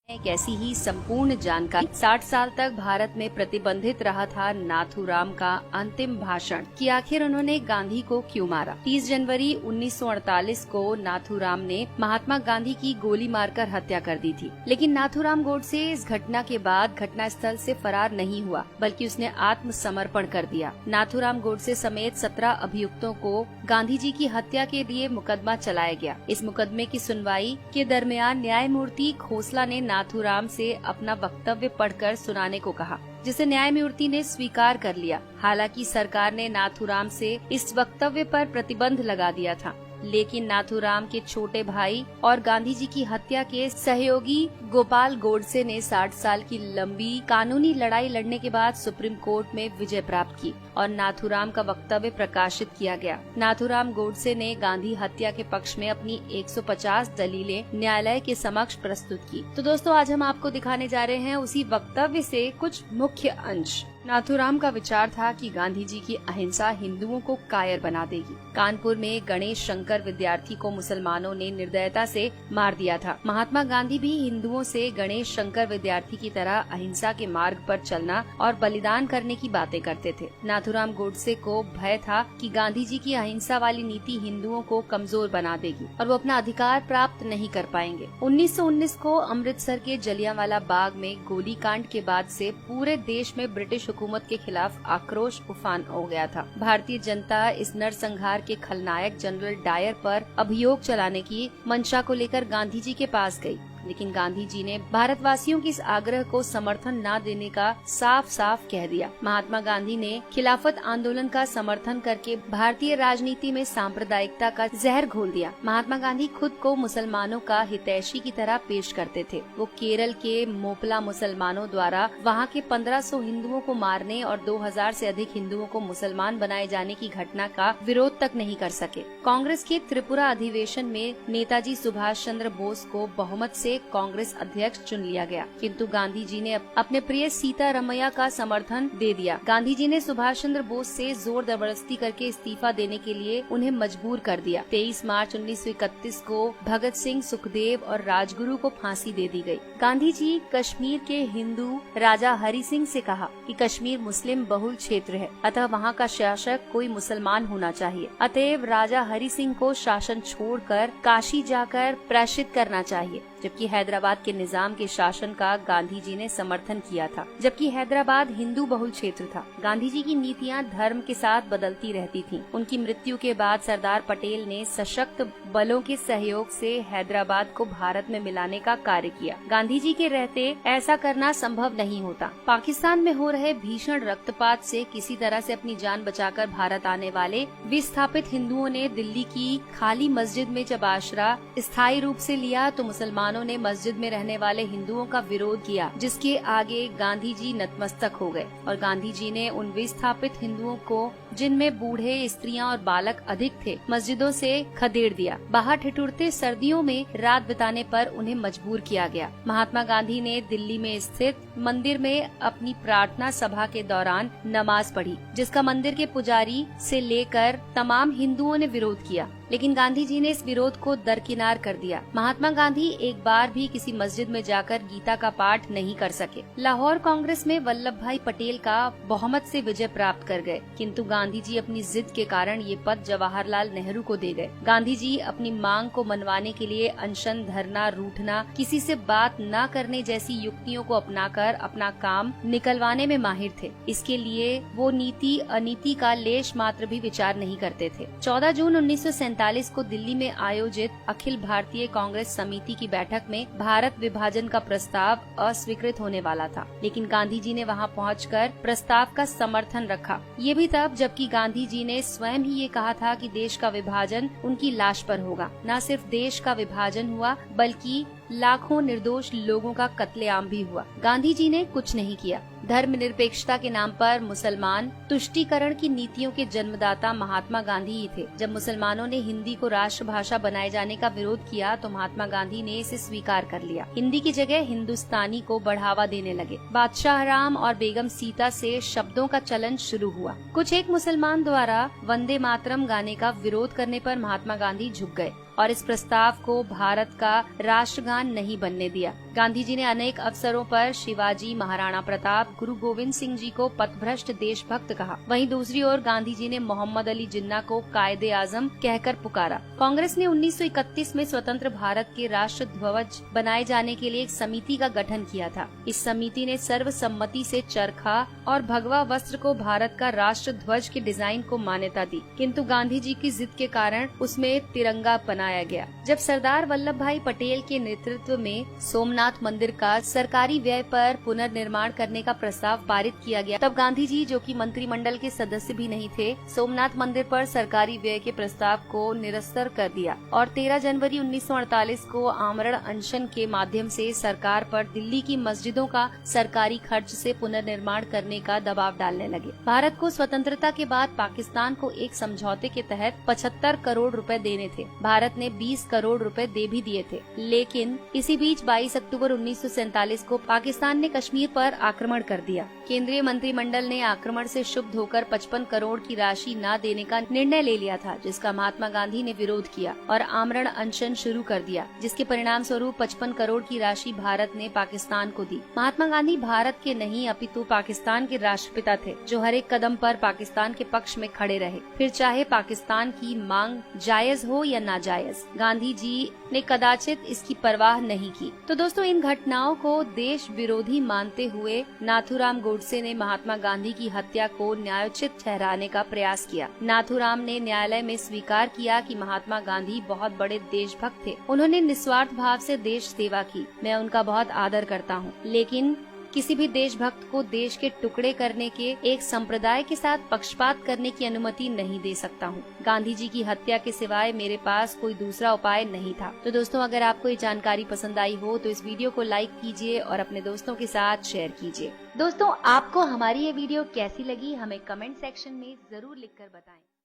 एक ऐसी ही संपूर्ण जानकारी। 60 साल तक भारत में प्रतिबंधित रहा था नाथूराम का अंतिम भाषण कि आखिर उन्होंने गांधी को क्यों मारा। 30 जनवरी 1948 को नाथूराम ने महात्मा गांधी की गोली मारकर हत्या कर दी थी। लेकिन नाथूराम गोडसे इस घटना के बाद घटना स्थल से फरार नहीं हुआ, बल्कि उसने आत्मसमर्पण कर दिया। नाथूराम गोडसे समेत 17 अभियुक्तों को गांधी जी की हत्या के लिए मुकदमा चलाया गया। इस मुकदमे की सुनवाई के दरमियान न्यायमूर्ति खोसला ने नाथूराम से अपना वक्तव्य पढ़कर सुनाने को कहा, जिसे न्यायमूर्ति ने स्वीकार कर लिया। हालांकि सरकार ने नाथूराम से इस वक्तव्य पर प्रतिबंध लगा दिया था, लेकिन नाथूराम के छोटे भाई और गांधी जी की हत्या के सहयोगी गोपाल गोडसे ने 60 साल की लंबी कानूनी लड़ाई लड़ने के बाद सुप्रीम कोर्ट में विजय प्राप्त की और नाथूराम का वक्तव्य प्रकाशित किया गया। नाथूराम गोडसे ने गांधी हत्या के पक्ष में अपनी 150 दलीलें न्यायालय के समक्ष प्रस्तुत की। तो दोस्तों, आज हम आपको दिखाने जा रहे हैं उसी वक्तव्य से कुछ मुख्य अंश। नाथूराम का विचार था कि गांधी जी की अहिंसा हिंदुओं को कायर बना देगी। कानपुर में गणेश शंकर विद्यार्थी को मुसलमानों ने निर्दयता से मार दिया था। महात्मा गांधी भी हिंदुओं से गणेश शंकर विद्यार्थी की तरह अहिंसा के मार्ग पर चलना और बलिदान करने की बातें करते थे। नाथूराम गोडसे को भय था कि गांधी जी की अहिंसा वाली नीति हिंदुओं को कमजोर बना देगी और वो अपना अधिकार प्राप्त नहीं कर पाएंगे। 1919 को अमृतसर के जलियांवाला बाग में गोलीकांड के बाद से पूरे देश में ब्रिटिश हुकूमत के खिलाफ आक्रोश उफान हो गया था। भारतीय जनता इस नरसंहार के खलनायक जनरल डायर पर अभियोग चलाने की मंशा को लेकर गांधी जी के पास गई, लेकिन गांधी जी ने भारतवासियों की इस आग्रह को समर्थन न देने का साफ साफ कह दिया। महात्मा गांधी ने खिलाफत आंदोलन का समर्थन करके भारतीय राजनीति में सांप्रदायिकता का जहर घोल दिया। महात्मा गांधी खुद को मुसलमानों का हितैषी की तरह पेश करते थे। वो केरल के मोपला मुसलमानों द्वारा वहां के 1500 हिंदुओं को मारने और 2000 से अधिक हिंदुओं को मुसलमान बनाए जाने की घटना का विरोध तक नहीं कर सके। कांग्रेस के त्रिपुरा अधिवेशन में नेताजी सुभाष चंद्र बोस को बहुमत से कांग्रेस अध्यक्ष चुन लिया गया, किंतु गांधी जी ने अपने प्रिय सीतारमैया का समर्थन दे दिया। गांधी जी ने सुभाष चंद्र बोस से जोर जबरदस्ती करके इस्तीफा देने के लिए उन्हें मजबूर कर दिया। 23 मार्च 1931 को भगत सिंह, सुखदेव और राजगुरु को फांसी दे दी गई। गांधी जी कश्मीर के हिंदू राजा हरि सिंह से कहा कि कश्मीर मुस्लिम बहुल क्षेत्र है, अतः वहाँ का शासक कोई मुसलमान होना चाहिए। अतएव राजा हरि सिंह को शासन छोड़कर काशी जाकर प्रायश्चित करना चाहिए। जबकि हैदराबाद के निजाम के शासन का गांधी जी ने समर्थन किया था, जबकि हैदराबाद हिंदू बहुल क्षेत्र था। गांधी जी की नीतियां धर्म के साथ बदलती रहती थीं। उनकी मृत्यु के बाद सरदार पटेल ने सशक्त बलों के सहयोग से हैदराबाद को भारत में मिलाने का कार्य किया। गांधी जी के रहते ऐसा करना संभव नहीं होता। पाकिस्तान में हो रहे भीषण रक्तपात से किसी तरह से अपनी जान बचाकर भारत आने वाले विस्थापित हिंदुओं ने दिल्ली की खाली मस्जिद में जब आश्रा स्थायी रूप से लिया तो मुसलमानों ने मस्जिद में रहने वाले हिंदुओं का विरोध किया, जिसके आगे गांधी जी नतमस्तक हो गए और गांधी जी ने उन विस्थापित हिंदुओं को, जिनमें बूढ़े, स्त्रियां और बालक अधिक थे, मस्जिदों से खदेड़ दिया। बाहर ठिठुरते सर्दियों में रात बिताने पर उन्हें मजबूर किया गया। महात्मा गांधी ने दिल्ली में स्थित मंदिर में अपनी प्रार्थना सभा के दौरान नमाज पढ़ी, जिसका मंदिर के पुजारी से लेकर तमाम हिंदुओं ने विरोध किया, लेकिन गांधी जी ने इस विरोध को दरकिनार कर दिया। महात्मा गांधी एक बार भी किसी मस्जिद में जाकर गीता का पाठ नहीं कर सके। लाहौर कांग्रेस में वल्लभ भाई पटेल का बहुमत से विजय प्राप्त कर गए, किंतु गांधी जी अपनी जिद के कारण ये पद जवाहरलाल नेहरू को दे गए। गांधी जी अपनी मांग को मनवाने के लिए अनशन, धरना, रूठना, किसी से बात न करने जैसी युक्तियों को अपनाकर अपना काम निकलवाने में माहिर थे। इसके लिए वो नीति अनीति का लेश मात्र भी विचार नहीं करते थे। 14 जून 1947 को दिल्ली में आयोजित अखिल भारतीय कांग्रेस समिति की बैठक में भारत विभाजन का प्रस्ताव अस्वीकृत होने वाला था, लेकिन गांधी जी ने वहां पहुंचकर प्रस्ताव का समर्थन रखा। ये भी तब जबकि गांधी जी ने स्वयं ही ये कहा था कि देश का विभाजन उनकी लाश पर होगा। न सिर्फ देश का विभाजन हुआ, बल्कि लाखों निर्दोष लोगों का कत्लेआम भी हुआ। गांधी जी ने कुछ नहीं किया। धर्मनिरपेक्षता के नाम पर मुसलमान तुष्टीकरण की नीतियों के जन्मदाता महात्मा गांधी ही थे। जब मुसलमानों ने हिंदी को राष्ट्रभाषा बनाए जाने का विरोध किया तो महात्मा गांधी ने इसे स्वीकार कर लिया। हिंदी की जगह हिंदुस्तानी को बढ़ावा देने लगे। बादशाह राम और बेगम सीता से शब्दों का चलन शुरू हुआ। कुछ एक मुसलमान द्वारा वंदे मातरम गाने का विरोध करने पर महात्मा गांधी झुक गए और इस प्रस्ताव को भारत का राष्ट्रगान नहीं बनने दिया। गांधी जी ने अनेक अवसरों पर शिवाजी, महाराणा प्रताप, गुरु गोविंद सिंह जी को पथभ्रष्ट देशभक्त कहा। वहीं दूसरी ओर गांधी जी ने मोहम्मद अली जिन्ना को कायदे आजम कहकर पुकारा। कांग्रेस ने 1931 में स्वतंत्र भारत के राष्ट्र ध्वज बनाए जाने के लिए एक समिति का गठन किया था। इस समिति ने सर्वसम्मति से चरखा और भगवा वस्त्र को भारत का राष्ट्र ध्वज के डिजाइन को मान्यता दी, किंतु गांधी जी की जिद के कारण उसमें तिरंगा बनाया गया। जब सरदार वल्लभ भाई पटेल के नेतृत्व में सोमनाथ मंदिर का सरकारी व्यय पर पुनर्निर्माण करने का प्रस्ताव पारित किया गया, तब गांधी जी, जो कि मंत्रिमंडल के सदस्य भी नहीं थे, सोमनाथ मंदिर पर सरकारी व्यय के प्रस्ताव को निरस्त कर दिया और 13 जनवरी 1948 को आमरण अनशन के माध्यम से सरकार पर दिल्ली की मस्जिदों का सरकारी खर्च से पुनर्निर्माण करने का दबाव डालने लगे। भारत को स्वतंत्रता के बाद पाकिस्तान को एक समझौते के तहत 75 करोड़ रुपए देने थे। भारत ने 20 करोड़ रुपए दे भी दिए थे, लेकिन इसी बीच 22 अक्टूबर 1947 को पाकिस्तान ने कश्मीर पर आक्रमण कर दिया। केंद्रीय मंत्रिमंडल ने आक्रमण से क्षुब्ध होकर 55 करोड़ की राशि न देने का निर्णय ले लिया था, जिसका महात्मा गांधी ने विरोध किया और आमरण अनशन शुरू कर दिया, जिसके परिणाम स्वरूप 55 करोड़ की राशि भारत ने पाकिस्तान को दी। महात्मा गांधी भारत के नहीं अपितु पाकिस्तान के राष्ट्रपिता थे, जो हर एक कदम पर पाकिस्तान के पक्ष में खड़े रहे, फिर चाहे पाकिस्तान की मांग जायज हो या नाजायज। गांधी जी ने कदाचित इसकी परवाह नहीं की। तो दोस्तों, इन घटनाओं को देश विरोधी मानते हुए नाथूराम गोडसे ने महात्मा गांधी की हत्या को न्यायोचित ठहराने का प्रयास किया। नाथूराम ने न्यायालय में स्वीकार किया कि महात्मा गांधी बहुत बड़े देशभक्त थे। उन्होंने निस्वार्थ भाव से देश सेवा की। मैं उनका बहुत आदर करता हूँ, लेकिन किसी भी देशभक्त को देश के टुकड़े करने के एक संप्रदाय के साथ पक्षपात करने की अनुमति नहीं दे सकता हूँ। गांधी जी की हत्या के सिवाय मेरे पास कोई दूसरा उपाय नहीं था। तो दोस्तों, अगर आपको ये जानकारी पसंद आई हो तो इस वीडियो को लाइक कीजिए और अपने दोस्तों के साथ शेयर कीजिए। दोस्तों, आपको हमारी ये वीडियो कैसी लगी हमें कमेंट सेक्शन में जरूर लिखकर बताएं।